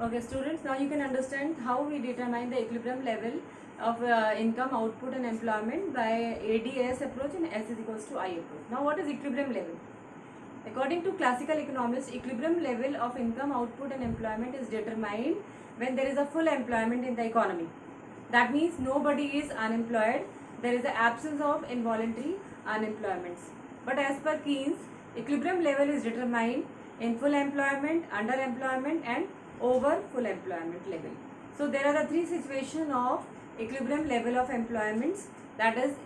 Okay, students, now you can understand how we determine the equilibrium level of income, output and employment by ADS approach and S is equals to I approach. Now, what is equilibrium level? According to classical economists, equilibrium level of income, output and employment is determined when there is a full employment in the economy. That means nobody is unemployed. There is the absence of involuntary unemployments. But as per Keynes, equilibrium level is determined in full employment, underemployment and over full employment level. So there are the three situations of equilibrium level of employments, that is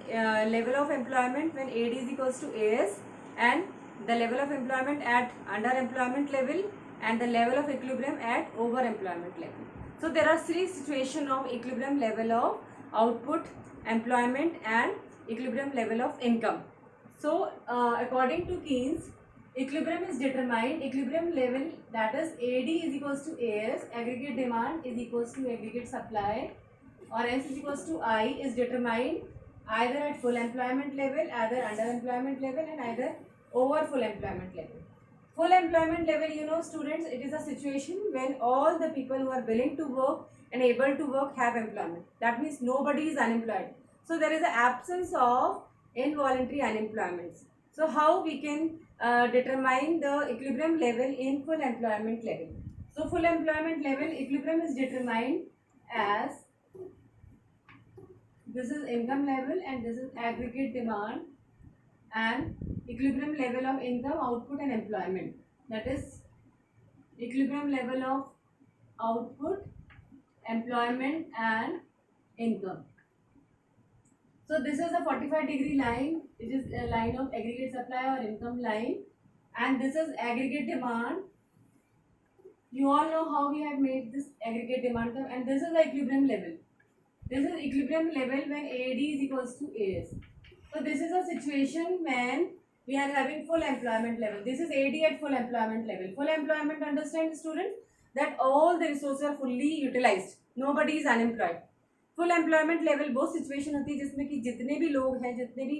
level of employment when AD is equals to AS, and the level of employment at underemployment level, and the level of equilibrium at overemployment level. So there are three situations of equilibrium level of output, employment and equilibrium level of income. So according to Keynes, equilibrium is determined, equilibrium level, that is AD is equals to AS, aggregate demand is equals to aggregate supply, or S is equals to I, is determined either at full employment level, either underemployment level and either over full employment level. Full employment level, students, it is a situation when all the people who are willing to work and able to work have employment. That means nobody is unemployed. So there is an absence of involuntary unemployments. So how we can determine the equilibrium level in full employment level? So full employment level equilibrium is determined as, this is income level and this is aggregate demand and equilibrium level of income, output and employment. That is equilibrium level of output, employment and income. So this is a 45-degree line, which is a line of aggregate supply or income line, and this is aggregate demand. You all know how we have made this aggregate demand curve, and this is the equilibrium level. This is equilibrium level when AD is equals to AS. So this is a situation when we are having full employment level. This is AD at full employment level. Full employment, understand students, that all the resources are fully utilized. Nobody is unemployed. Full employment level वो situation होती है जिसमें कि जितने भी लोग हैं, जितने भी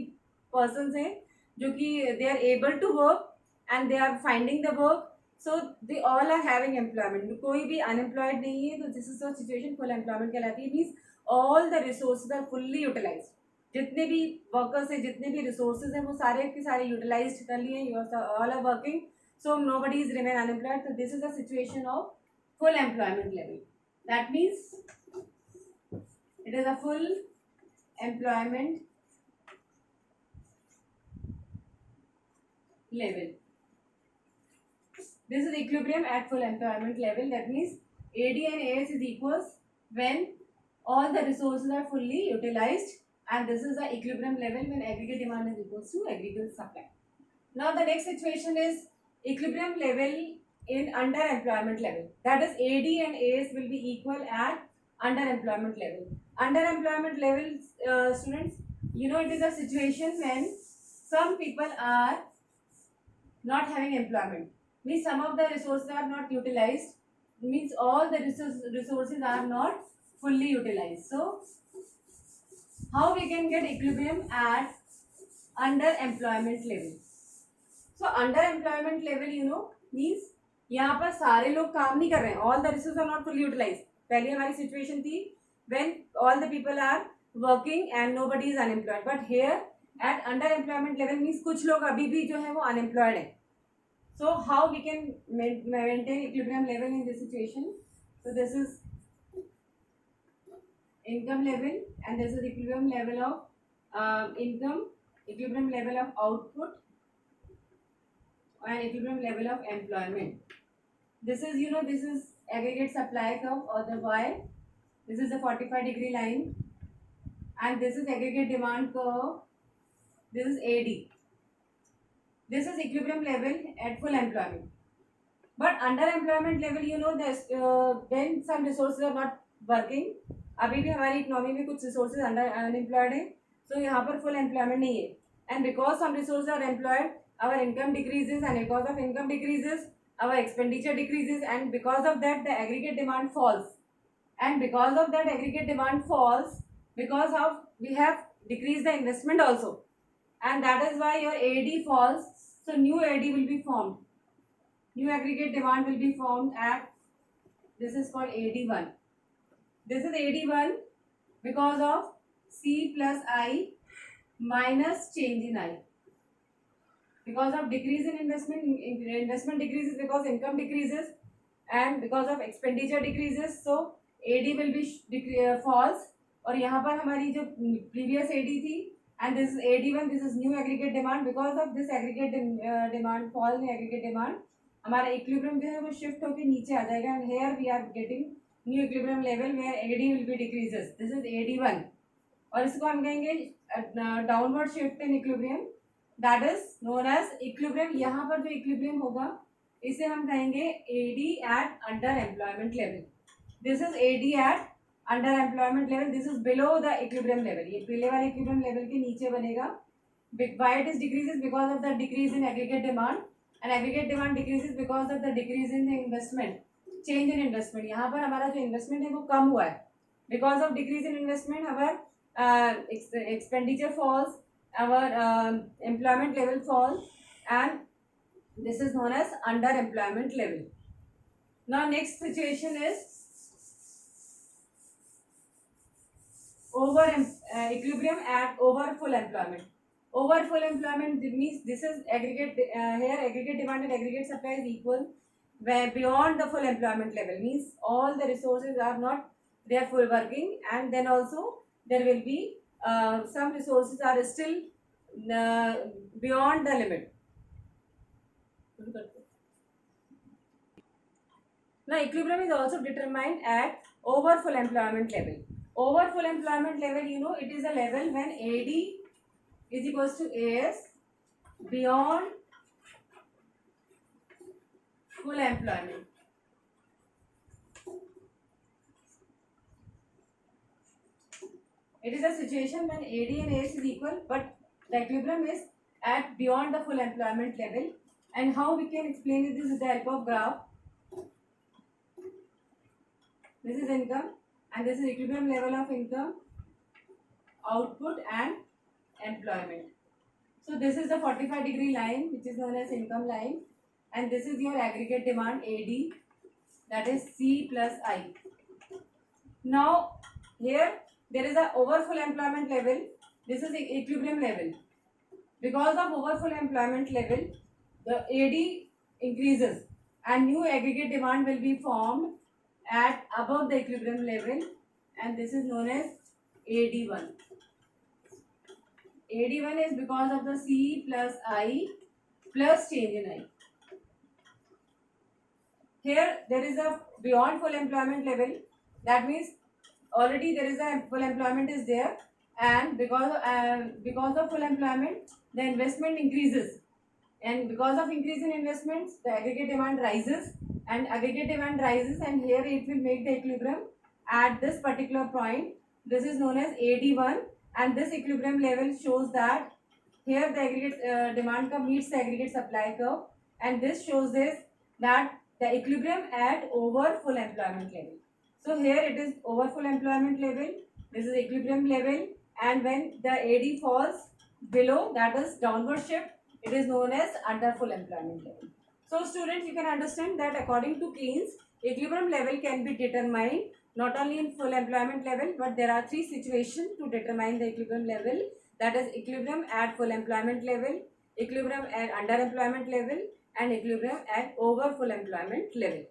पर्सन्स हैं जो कि they are able to work and they are finding the work, so they all are having employment. कोई भी अनएम्प्लॉयड नहीं है, तो this is the situation full employment कहलाती है. Means all the resources are fully utilise. जितने भी workers हैं, जितने भी रिसोर्सेज हैं, वो सारे के सारे यूटिलाइज कर लिए. You all are working, so nobody is remain unemployed. तो this is the situation of full employment level. That means it is a full employment level. This is equilibrium at full employment level. That means AD and AS is equals when all the resources are fully utilized, and this is the equilibrium level when aggregate demand is equals to aggregate supply. Now the next situation is equilibrium level in underemployment level. That is AD and AS will be equal at underemployment level. Underemployment level, students, it is a situation when some people are not having employment. Means some of the resources are not utilized. Means all the resources are not fully utilized. So how we can get equilibrium at underemployment level? So underemployment level, means यहाँ पर सारे लोग काम नहीं कर रहे हैं. All the resources are not fully utilized. पहले हमारी situation थी when all the people are working and nobody is unemployed. But here at underemployment level means कुछ लोग अभी भी जो है वो unemployed है. So how we can maintain equilibrium level in this situation? So this is income level and this is equilibrium level of income, equilibrium level of output and equilibrium level of employment. This is, this is aggregate supply curve or the Y. This is the 45-degree line and this is aggregate demand curve. This is AD. This is equilibrium level at full employment. But underemployment level, there's when some resources are not working. अभी भी हमारी economy में कुछ resources unemployed हैं, so यहाँ पर full employment नहीं है. And because some resources are employed, our income decreases, and because of income decreases, our expenditure decreases, and because of that the aggregate demand falls. And because of that aggregate demand falls, because of we have decreased the investment also, and that is why your AD falls. So new AD will be formed. New aggregate demand will be formed at This is called AD1. This is AD1 because of C plus I minus change in I. Because of decrease in investment, investment decreases because income decreases, and because of expenditure decreases, so AD will be false. और यहाँ पर हमारी जो previous AD थी, and this is AD1, this is new aggregate demand. Because of this aggregate demand, fall in aggregate demand, हमारा equilibrium जो है वो shift होके नीचे आ जाएगा, and here we are getting new equilibrium level where AD will be decreases. This is AD1, और इसको हम कहेंगे downward shift in equilibrium, that is known as equilibrium. यहाँ पर जो equilibrium होगा इसे हम कहेंगे AD at under employment level. This is AD at under employment level. This is below the equilibrium level. ये पहले वाले equilibrium level के नीचे बनेगा. Why it is decreases? Because of the decrease in aggregate demand, and aggregate demand decreases because of the decrease in the investment, change in investment. यहाँ पर हमारा जो investment है वो कम हुआ है. Because of decrease in investment, our expenditure falls, our employment level falls, and this is known as underemployment level. Now next situation is equilibrium at over full employment. Over full employment means this is aggregate here aggregate demand and aggregate supply is equal, where beyond the full employment level means all the resources are not they are full working, and then also there will be some resources are still beyond the limit. Now equilibrium is also determined at over full employment level. Over full employment level, you know, it is a level when AD is equals to AS beyond full employment. It is a situation when AD and AS is equal, but the equilibrium is at beyond the full employment level. And how we can explain it? This is the help of graph. This is income, and this is equilibrium level of income, output, and employment. So this is the 45-degree line, which is known as income line, and this is your aggregate demand AD, that is C plus I. Now here there is a over full employment level. This is equilibrium level. Because of over full employment level, the AD increases and new aggregate demand will be formed at above the equilibrium level, and this is known as AD1. AD1 is because of the C plus I plus change in I. Here there is a beyond full employment level. That means already there is a full employment is there, and because of full employment the investment increases, and because of increase in investments the aggregate demand rises, and aggregate demand rises, and here it will make the equilibrium at this particular point. This is known as AD1, and this equilibrium level shows that here the aggregate demand curve meets the aggregate supply curve, and this shows this that the equilibrium at over full employment level. So here it is over full employment level, this is equilibrium level, and when the AD falls below, that is downward shift, it is known as under full employment level. So students, you can understand that according to Keynes, equilibrium level can be determined not only in full employment level, but there are three situations to determine the equilibrium level, that is equilibrium at full employment level, equilibrium at underemployment level, and equilibrium at over full employment level.